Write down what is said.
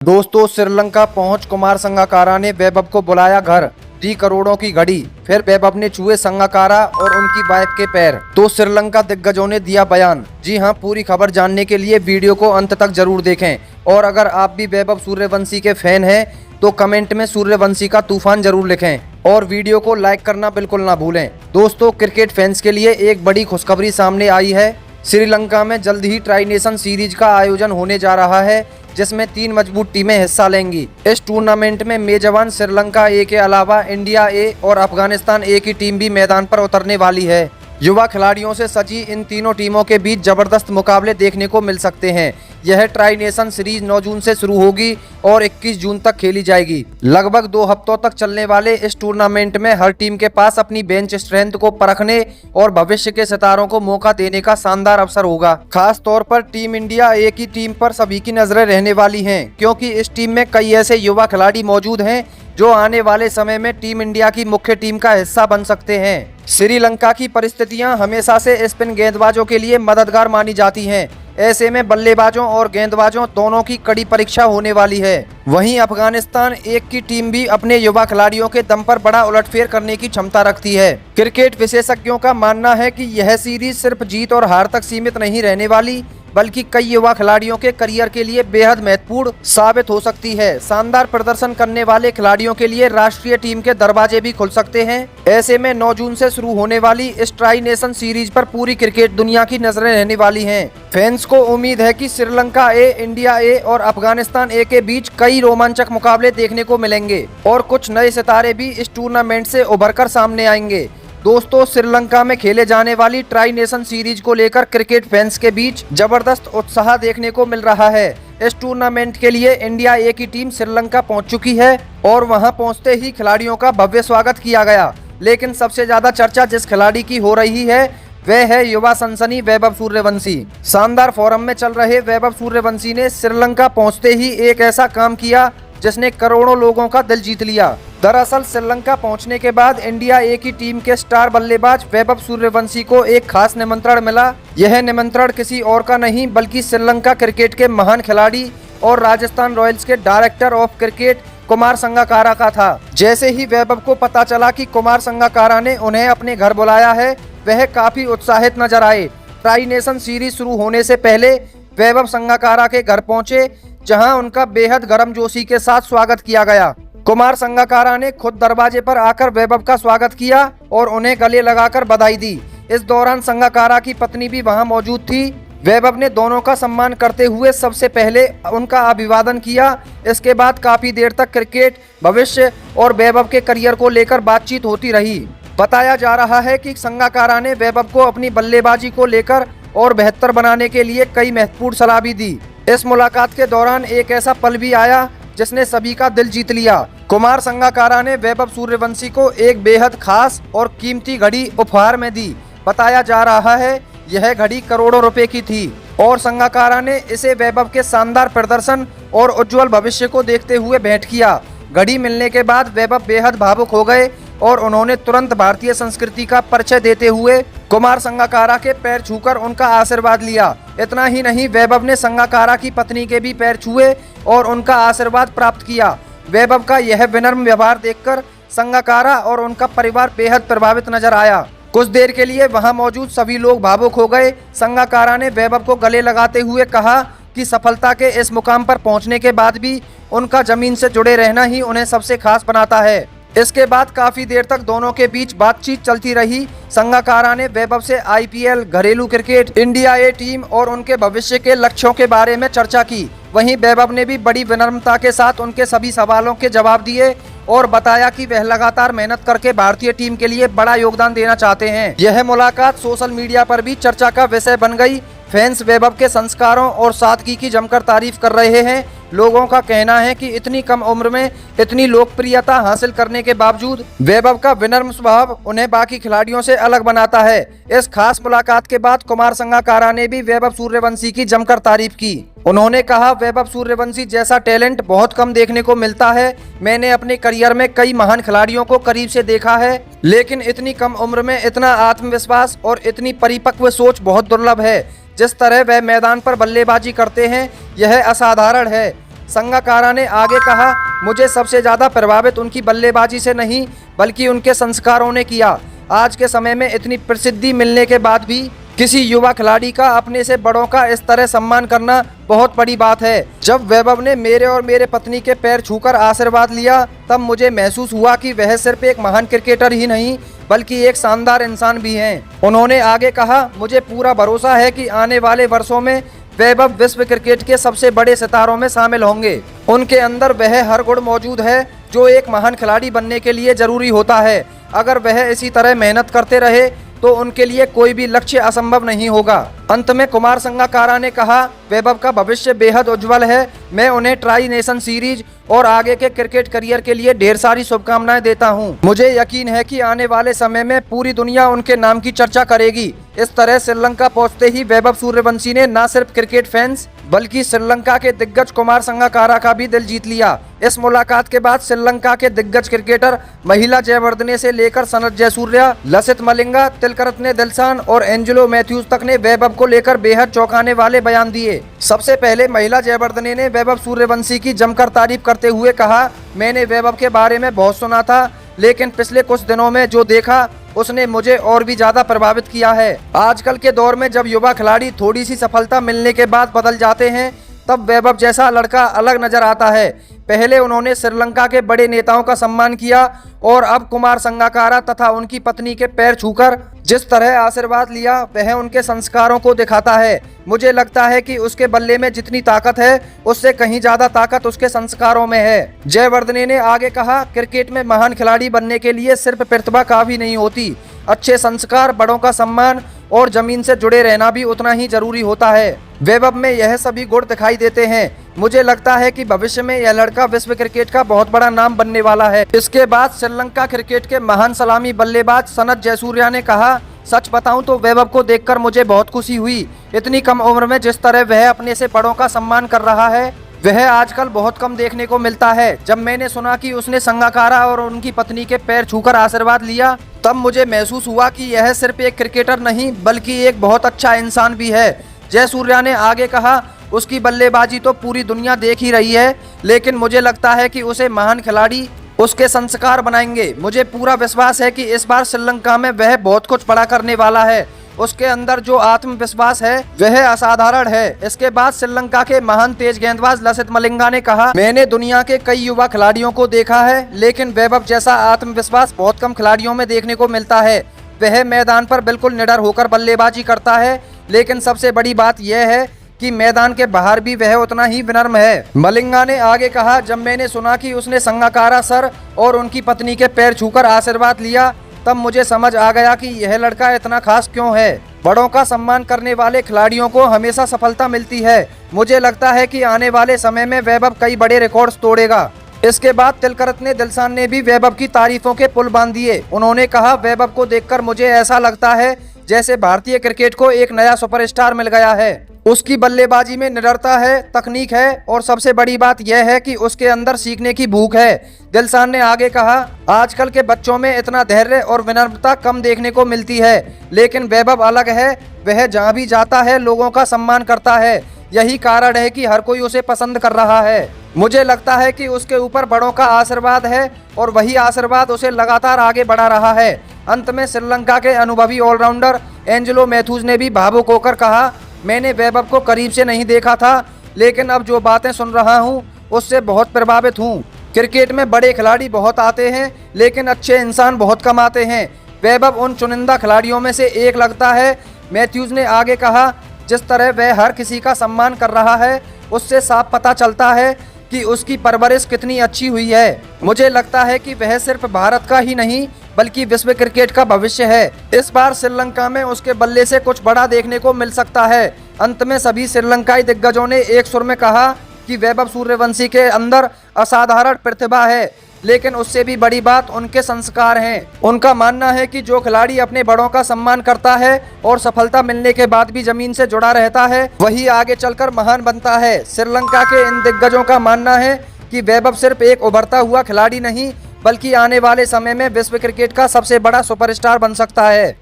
दोस्तों, श्रीलंका पहुंच कुमार संगकारा ने वैभव को बुलाया घर, दी करोड़ों की घड़ी, फिर वैभव ने छुए संगकारा और उनकी वाइफ के पैर। तो श्रीलंका दिग्गजों ने दिया बयान। जी हां, पूरी खबर जानने के लिए वीडियो को अंत तक जरूर देखें। और अगर आप भी वैभव सूर्यवंशी के फैन हैं तो कमेंट में सूर्यवंशी का तूफान जरूर लिखें और वीडियो को लाइक करना बिल्कुल ना भूलें। दोस्तों, क्रिकेट फैंस के लिए एक बड़ी खुशखबरी सामने आई है। श्रीलंका में जल्द ही ट्राई नेशन सीरीज का आयोजन होने जा रहा है, जिसमें 3 मजबूत टीमें हिस्सा लेंगी। इस टूर्नामेंट में मेजबान श्रीलंका ए के अलावा इंडिया ए और अफगानिस्तान ए की टीम भी मैदान पर उतरने वाली है। युवा खिलाड़ियों से सजी इन तीनों टीमों के बीच जबरदस्त मुकाबले देखने को मिल सकते हैं। यह ट्राई नेशन सीरीज 9 जून से शुरू होगी और 21 जून तक खेली जाएगी। लगभग 2 हफ्तों तक चलने वाले इस टूर्नामेंट में हर टीम के पास अपनी बेंच स्ट्रेंथ को परखने और भविष्य के सितारों को मौका देने का शानदार अवसर होगा। खास तौर पर टीम इंडिया ए की टीम पर सभी की नजरें रहने वाली हैं, क्योंकि इस टीम में कई ऐसे युवा खिलाड़ी मौजूद हैं जो आने वाले समय में टीम इंडिया की मुख्य टीम का हिस्सा बन सकते हैं। श्रीलंका की परिस्थितियां हमेशा से स्पिन गेंदबाजों के लिए मददगार मानी जाती हैं। ऐसे में बल्लेबाजों और गेंदबाजों दोनों की कड़ी परीक्षा होने वाली है। वहीं अफगानिस्तान एक की टीम भी अपने युवा खिलाड़ियों के दम पर बड़ा उलटफेर करने की क्षमता रखती है। क्रिकेट विशेषज्ञों का मानना है कि यह सीरीज सिर्फ जीत और हार तक सीमित नहीं रहने वाली, बल्कि कई युवा खिलाड़ियों के करियर के लिए बेहद महत्वपूर्ण साबित हो सकती है। शानदार प्रदर्शन करने वाले खिलाड़ियों के लिए राष्ट्रीय टीम के दरवाजे भी खुल सकते हैं। ऐसे में 9 जून से शुरू होने वाली इस ट्राई नेशन सीरीज पर पूरी क्रिकेट दुनिया की नजरें रहने वाली हैं। फैंस को उम्मीद है कि श्रीलंका ए, इंडिया ए और अफगानिस्तान ए के बीच कई रोमांचक मुकाबले देखने को मिलेंगे और कुछ नए सितारे भी इस टूर्नामेंट से उभरकर सामने आएंगे। दोस्तों, श्रीलंका में खेले जाने वाली ट्राई नेशन सीरीज को लेकर क्रिकेट फैंस के बीच जबरदस्त उत्साह देखने को मिल रहा है। इस टूर्नामेंट के लिए इंडिया ए की टीम श्रीलंका पहुंच चुकी है और वहां पहुंचते ही खिलाड़ियों का भव्य स्वागत किया गया। लेकिन सबसे ज्यादा चर्चा जिस खिलाड़ी की हो रही है वह है युवा सनसनी वैभव सूर्यवंशी। शानदार फॉर्म में चल रहे वैभव सूर्यवंशी ने श्रीलंका पहुंचते ही एक ऐसा काम किया जिसने करोड़ों लोगों का दिल जीत लिया। दरअसल श्रीलंका पहुंचने के बाद इंडिया ए की टीम के स्टार बल्लेबाज वैभव सूर्यवंशी को एक खास निमंत्रण मिला। यह निमंत्रण किसी और का नहीं बल्कि श्रीलंका क्रिकेट के महान खिलाड़ी और राजस्थान रॉयल्स के director of cricket Kumar Sangakkara का था। जैसे ही वैभव को पता चला कि कुमार संगकारा ने उन्हें अपने घर बुलाया है, वह काफी उत्साहित नजर आए। ट्राई नेशन सीरीज शुरू होने से पहले वैभव संगकारा के घर पहुंचे, जहां उनका बेहद गर्मजोशी के साथ स्वागत किया गया। कुमार संगकारा ने खुद दरवाजे पर आकर वैभव का स्वागत किया और उन्हें गले लगाकर बधाई दी। इस दौरान संगकारा की पत्नी भी वहां मौजूद थी। वैभव ने दोनों का सम्मान करते हुए सबसे पहले उनका अभिवादन किया। इसके बाद काफी देर तक क्रिकेट, भविष्य और वैभव के करियर को लेकर बातचीत होती रही। बताया जा रहा है कि संगकारा ने वैभव को अपनी बल्लेबाजी को लेकर और बेहतर बनाने के लिए कई महत्वपूर्ण सलाह भी दी। इस मुलाकात के दौरान एक ऐसा पल भी आया जिसने सभी का दिल जीत लिया। कुमार संगकारा ने वैभव सूर्यवंशी को एक बेहद खास और कीमती घड़ी उपहार में दी। बताया जा रहा है यह घड़ी करोड़ों रुपए की थी और संगकारा ने इसे वैभव के शानदार प्रदर्शन और उज्जवल भविष्य को देखते हुए भेंट किया। घड़ी मिलने के बाद वैभव बेहद भावुक हो गए और उन्होंने तुरंत भारतीय संस्कृति का परिचय देते हुए कुमार संगकारा के पैर छूकर उनका आशीर्वाद लिया। इतना ही नहीं, वैभव ने संगकारा की पत्नी के भी पैर छुए और उनका आशीर्वाद प्राप्त किया। वैभव का यह विनम्र व्यवहार देखकर संगकारा और उनका परिवार बेहद प्रभावित नजर आया। कुछ देर के लिए वहां मौजूद सभी लोग भावुक हो गए। संगकारा ने वैभव को गले लगाते हुए कहा कि सफलता के इस मुकाम पर पहुंचने के बाद भी उनका जमीन से जुड़े रहना ही उन्हें सबसे खास बनाता है। इसके बाद काफी देर तक दोनों के बीच बातचीत चलती रही। संगकारा ने वैभव से आईपीएल, घरेलू क्रिकेट, इंडिया ए टीम और उनके भविष्य के लक्ष्यों के बारे में चर्चा की। वहीं वैभव ने भी बड़ी विनम्रता के साथ उनके सभी सवालों के जवाब दिए और बताया कि वह लगातार मेहनत करके भारतीय टीम के लिए बड़ा योगदान देना चाहते हैं। यह मुलाकात सोशल मीडिया पर भी चर्चा का विषय बन गई। फैंस वैभव के संस्कारों और सादगी की जमकर तारीफ कर रहे हैं। लोगों का कहना है कि इतनी कम उम्र में इतनी लोकप्रियता हासिल करने के बावजूद वैभव का विनम्र स्वभाव उन्हें बाकी खिलाड़ियों से अलग बनाता है। इस खास मुलाकात के बाद कुमार संगकारा ने भी वैभव सूर्यवंशी की जमकर तारीफ की। उन्होंने कहा, वैभव सूर्यवंशी जैसा टैलेंट बहुत कम देखने को मिलता है। मैंने अपने करियर में कई महान खिलाड़ियों को करीब से देखा है, लेकिन इतनी कम उम्र में इतना आत्मविश्वास और इतनी परिपक्व सोच बहुत दुर्लभ है। जिस तरह वह मैदान पर बल्लेबाजी करते हैं यह असाधारण है। संगाकारा ने आगे कहा, मुझे सबसे ज़्यादा प्रभावित उनकी बल्लेबाजी से नहीं बल्कि उनके संस्कारों ने किया। आज के समय में इतनी प्रसिद्धि मिलने के बाद भी किसी युवा खिलाड़ी का अपने से बड़ों का इस तरह सम्मान करना बहुत बड़ी बात है। जब वैभव ने मेरे और मेरे पत्नी के पैर छूकर आशीर्वाद लिया तब मुझे महसूस हुआ कि वह सिर्फ एक महान क्रिकेटर ही नहीं बल्कि एक शानदार इंसान भी हैं। उन्होंने आगे कहा, मुझे पूरा भरोसा है कि आने वाले वर्षों में वैभव विश्व क्रिकेट के सबसे बड़े सितारों में शामिल होंगे। उनके अंदर वह हर गुण मौजूद है जो एक महान खिलाड़ी बनने के लिए जरूरी होता है। अगर वह इसी तरह मेहनत करते रहे तो उनके लिए कोई भी लक्ष्य असंभव नहीं होगा। अंत में कुमार संगाकारा ने कहा, वैभव का भविष्य बेहद उज्जवल है। मैं उन्हें ट्राई नेशन सीरीज और आगे के क्रिकेट करियर के लिए ढेर सारी शुभकामनाएं देता हूं। मुझे यकीन है कि आने वाले समय में पूरी दुनिया उनके नाम की चर्चा करेगी। इस तरह श्रीलंका पहुंचते ही वैभव सूर्यवंशी ने न सिर्फ क्रिकेट फैंस बल्कि श्रीलंका के दिग्गज कुमार संगाकारा का भी दिल जीत लिया। इस मुलाकात के बाद श्रीलंका के दिग्गज क्रिकेटर महिला जयवर्धने से लेकर सनत जयसूर्या, लसित मलिंगा, तिलकरत्ने दिलशान और एंजेलो मैथ्यूज तक ने वैभव को लेकर बेहद चौंकाने वाले बयान दिए। सबसे पहले महिला जयवर्धने ने वैभव सूर्यवंशी की जमकर तारीफ करते हुए कहा, मैंने वैभव के बारे में बहुत सुना था लेकिन पिछले कुछ दिनों में जो देखा उसने मुझे और भी ज्यादा प्रभावित किया है। आजकल के दौर में जब युवा खिलाड़ी थोड़ी सी सफलता मिलने के बाद बदल जाते हैं तब वैभव जैसा लड़का अलग नजर आता है। पहले उन्होंने श्रीलंका के बड़े नेताओं का सम्मान किया और अब कुमार संगाकारा तथा उनकी पत्नी के पैर छूकर जिस तरह आशीर्वाद लिया वह उनके संस्कारों को दिखाता है। मुझे लगता है कि उसके बल्ले में जितनी ताकत है उससे कहीं ज्यादा ताकत उसके संस्कारों में है। जयवर्धने ने आगे कहा, क्रिकेट में महान खिलाड़ी बनने के लिए सिर्फ प्रतिभा काफी नहीं होती, अच्छे संस्कार, बड़ों का सम्मान और जमीन से जुड़े रहना भी उतना ही जरूरी होता है। वैभव में यह सभी गुण दिखाई देते हैं। मुझे लगता है कि भविष्य में यह लड़का विश्व क्रिकेट का बहुत बड़ा नाम बनने वाला है। इसके बाद श्रीलंका क्रिकेट के महान सलामी बल्लेबाज सनत जयसूर्या ने कहा, सच बताऊं तो वैभव को देखकर मुझे बहुत खुशी हुई। इतनी कम उम्र में जिस तरह वह अपने से बड़ों का सम्मान कर रहा है वह आजकल बहुत कम देखने को मिलता है। जब मैंने सुना कि उसने संगाकारा और उनकी पत्नी के पैर छूकर आशीर्वाद लिया तब मुझे महसूस हुआ कि यह सिर्फ एक क्रिकेटर नहीं बल्कि एक बहुत अच्छा इंसान भी है। जयसूर्या ने आगे कहा, उसकी बल्लेबाजी तो पूरी दुनिया देख ही रही है लेकिन मुझे लगता है कि उसे महान खिलाड़ी उसके संस्कार बनाएंगे। मुझे पूरा विश्वास है कि इस बार श्रीलंका में वह बहुत कुछ बड़ा करने वाला है। उसके अंदर जो आत्मविश्वास है वह असाधारण है। इसके बाद श्रीलंका के महान तेज गेंदबाज लसित मलिंगा ने कहा, मैंने दुनिया के कई युवा खिलाड़ियों को देखा है लेकिन वैभव जैसा आत्मविश्वास बहुत कम खिलाड़ियों में देखने को मिलता है। वह मैदान पर बिल्कुल निडर होकर बल्लेबाजी करता है लेकिन सबसे बड़ी बात यह है कि मैदान के बाहर भी वह उतना ही विनम्र है। मलिंगा ने आगे कहा, जब मैंने सुना कि उसने संगाकारा सर और उनकी पत्नी के पैर छूकर आशीर्वाद लिया तब मुझे समझ आ गया कि यह लड़का इतना खास क्यों है। बड़ों का सम्मान करने वाले खिलाड़ियों को हमेशा सफलता मिलती है। मुझे लगता है कि आने वाले समय में वैभव कई बड़े रिकॉर्ड्स तोड़ेगा। इसके बाद तिलकरत्ने दिलशान ने भी वैभव की तारीफों के पुल बांध दिए। उन्होंने कहा, वैभव को देखकर मुझे ऐसा लगता है जैसे भारतीय क्रिकेट को एक नया सुपरस्टार मिल गया है। उसकी बल्लेबाजी में निडरता है, तकनीक है और सबसे बड़ी बात यह है कि उसके अंदर सीखने की भूख है। दिलशान ने आगे कहा, आजकल के बच्चों में इतना धैर्य और विनम्रता कम देखने को मिलती है लेकिन वैभव अलग है। वह जहाँ भी जाता है लोगों का सम्मान करता है। यही कारण है कि हर कोई उसे पसंद कर रहा है। मुझे लगता है कि उसके ऊपर बड़ों का आशीर्वाद है और वही आशीर्वाद उसे लगातार आगे बढ़ा रहा है। अंत में श्रीलंका के अनुभवी ऑलराउंडर एंजेलो मैथ्यूज ने भी भावुक होकर कहा, मैंने वैभव को करीब से नहीं देखा था लेकिन अब जो बातें सुन रहा हूं उससे बहुत प्रभावित हूं। क्रिकेट में बड़े खिलाड़ी बहुत आते हैं लेकिन अच्छे इंसान बहुत कम आते हैं। वैभव उन चुनिंदा खिलाड़ियों में से एक लगता है। मैथ्यूज ने आगे कहा, जिस तरह वह हर किसी का सम्मान कर रहा है उससे साफ पता चलता है कि उसकी परवरिश कितनी अच्छी हुई है। मुझे लगता है कि वह सिर्फ भारत का ही नहीं बल्कि विश्व क्रिकेट का भविष्य है। इस बार श्रीलंका में उसके बल्ले से कुछ बड़ा देखने को मिल सकता है। अंत में सभी श्रीलंकाई दिग्गजों ने एक सुर में कहा कि वैभव सूर्यवंशी के अंदर असाधारण प्रतिभा है लेकिन उससे भी बड़ी बात उनके संस्कार हैं। उनका मानना है कि जो खिलाड़ी अपने बड़ों का सम्मान करता है और सफलता मिलने के बाद भी जमीन से जुड़ा रहता है वही आगे चलकर महान बनता है। श्रीलंका के इन दिग्गजों का मानना है कि वैभव सिर्फ एक उभरता हुआ खिलाड़ी नहीं बल्कि आने वाले समय में विश्व क्रिकेट का सबसे बड़ा सुपरस्टार बन सकता है।